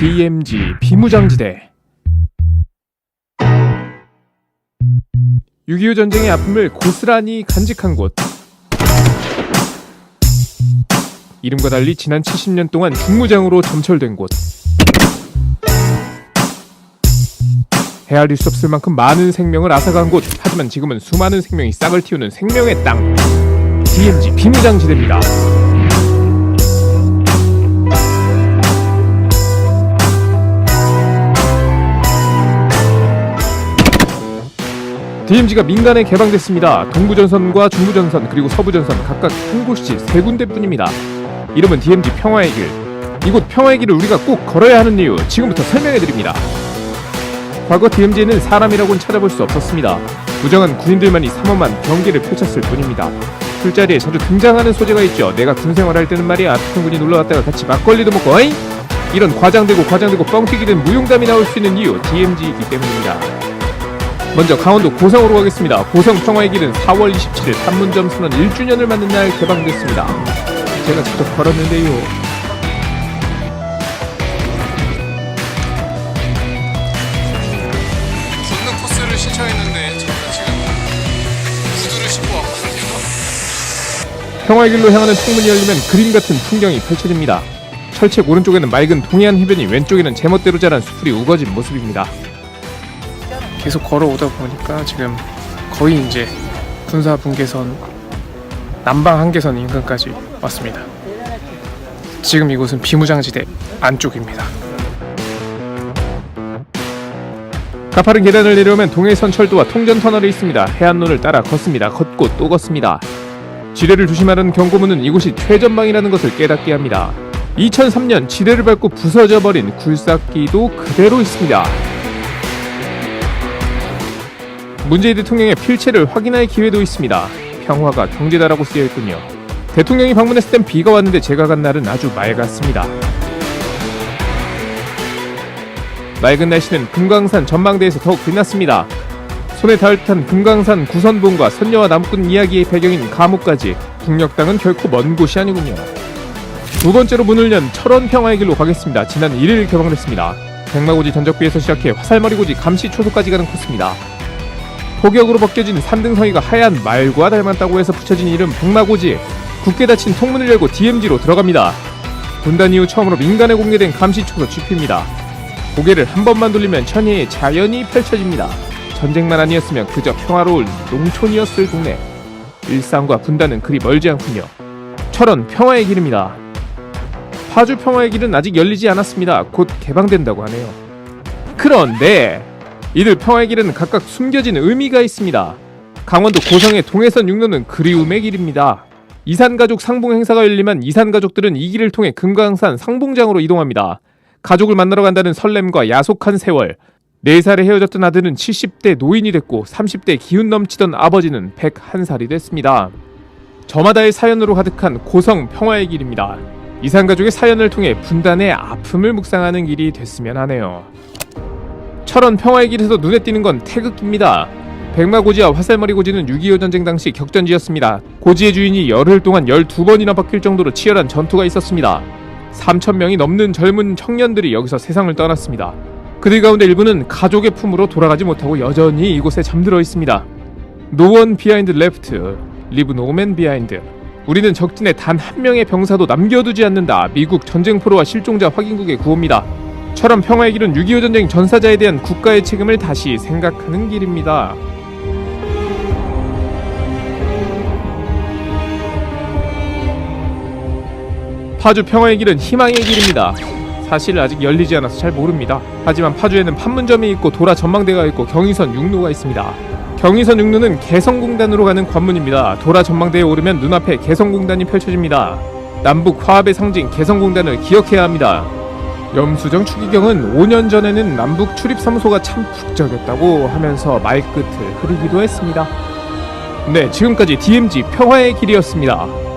DMZ 비무장지대. 6.25 전쟁의 아픔을 고스란히 간직한 곳. 이름과 달리 지난 70년 동안 중무장으로 점철된 곳. 헤아릴 수 없을 만큼 많은 생명을 앗아간 곳. 하지만 지금은 수많은 생명이 싹을 틔우는 생명의 땅. DMZ 비무장지대입니다. DMZ가 민간에 개방됐습니다. 동부전선과 중부전선 그리고 서부전선 각각 한 곳씩 세 군데뿐입니다. 이름은 DMZ 평화의 길. 이곳 평화의 길을 우리가 꼭 걸어야 하는 이유 지금부터 설명해드립니다. 과거 DMZ에는 사람이라고는 찾아볼 수 없었습니다. 무장한 군인들만이 삼엄한 경계를 펼쳤을 뿐입니다. 술자리에 자주 등장하는 소재가 있죠. 내가 군생활할 때는 말이야, 북한군이 놀러왔다가 같이 막걸리도 먹고 어잉? 이런 과장되고 뻥튀기 된 무용담이 나올 수 있는 이유 DMZ이기 때문입니다. 먼저 강원도 고성으로 가겠습니다. 고성 평화의 길은 4월 27일 판문점 선언 1주년을 맞는 날 개방됐습니다. 제가 직접 걸었는데요. 걷는 코스를 신청했는데 저는 지금 구두를 신고 왔거든요. 평화의 길로 향하는 통문이 열리면 그림 같은 풍경이 펼쳐집니다. 철책 오른쪽에는 맑은 동해안 해변이, 왼쪽에는 제멋대로 자란 수풀이 우거진 모습입니다. 계속 걸어오다 보니까 지금 거의 이제 군사 분계선 남방 한계선 인근까지 왔습니다. 지금 이곳은 비무장지대 안쪽입니다. 가파른 계단을 내려오면 동해선 철도와 통전터널이 있습니다. 해안로를 따라 걷습니다. 걷고 또 걷습니다. 지뢰를 조심하라는 경고문은 이곳이 최전방이라는 것을 깨닫게 합니다. 2003년 지뢰를 밟고 부서져버린 굴삭기도 그대로 있습니다. 문재인 대통령의 필체를 확인할 기회도 있습니다. 평화가 경제다라고 쓰여있군요. 대통령이 방문했을 땐 비가 왔는데 제가 간 날은 아주 맑았습니다. 맑은 날씨는 금강산 전망대에서 더욱 빛났습니다. 손에 닿을 듯한 금강산 구선봉과 선녀와 나무꾼 이야기의 배경인 감옥까지 북녘땅은 결코 먼 곳이 아니군요. 두 번째로 문을 연 철원 평화의 길로 가겠습니다. 지난 1일 개방됐습니다. 백마고지 전적비에서 시작해 화살머리고지 감시초소까지 가는 코스입니다. 폭격으로 벗겨진 산등성이가 하얀 말과 닮았다고 해서 붙여진 이름 백마고지. 굳게 닫힌 통문을 열고 DMZ로 들어갑니다. 분단 이후 처음으로 민간에 공개된 감시초소 GP입니다. 고개를 한 번만 돌리면 천혜의 자연이 펼쳐집니다. 전쟁만 아니었으면 그저 평화로운 농촌이었을 동네. 일상과 분단은 그리 멀지 않군요. 철원 평화의 길입니다. 파주 평화의 길은 아직 열리지 않았습니다. 곧 개방된다고 하네요. 그런데 이들 평화의 길은 각각 숨겨진 의미가 있습니다. 강원도 고성의 동해선 육로는 그리움의 길입니다. 이산가족 상봉 행사가 열리면 이산가족들은 이 길을 통해 금강산 상봉장으로 이동합니다. 가족을 만나러 간다는 설렘과 야속한 세월. 4살에 헤어졌던 아들은 70대 노인이 됐고 30대 기운 넘치던 아버지는 101살이 됐습니다. 저마다의 사연으로 가득한 고성 평화의 길입니다. 이산가족의 사연을 통해 분단의 아픔을 묵상하는 길이 됐으면 하네요. 철원 평화의 길에서 눈에 띄는 건 태극기입니다. 백마고지와 화살머리고지는 6.25 전쟁 당시 격전지였습니다. 고지의 주인이 열흘 동안 12번이나 바뀔 정도로 치열한 전투가 있었습니다. 3,000명이 넘는 젊은 청년들이 여기서 세상을 떠났습니다. 그들 가운데 일부는 가족의 품으로 돌아가지 못하고 여전히 이곳에 잠들어 있습니다. No one behind left, leave no man behind. 우리는 적진에 단 한 명의 병사도 남겨두지 않는다. 미국 전쟁포로와 실종자 확인국의 구호입니다. 철원 평화의 길은 6.25 전쟁 전사자에 대한 국가의 책임을 다시 생각하는 길입니다. 파주 평화의 길은 희망의 길입니다. 사실 아직 열리지 않아서 잘 모릅니다. 하지만 파주에는 판문점이 있고 도라 전망대가 있고 경의선 육로가 있습니다. 경의선 육로는 개성공단으로 가는 관문입니다. 도라 전망대에 오르면 눈앞에 개성공단이 펼쳐집니다. 남북 화합의 상징 개성공단을 기억해야 합니다. 염수정 추기경은 5년 전에는 남북 출입사무소가 참 북적였다고 하면서 말끝을 흐리기도 했습니다. 네, 지금까지 DMZ 평화의 길이었습니다.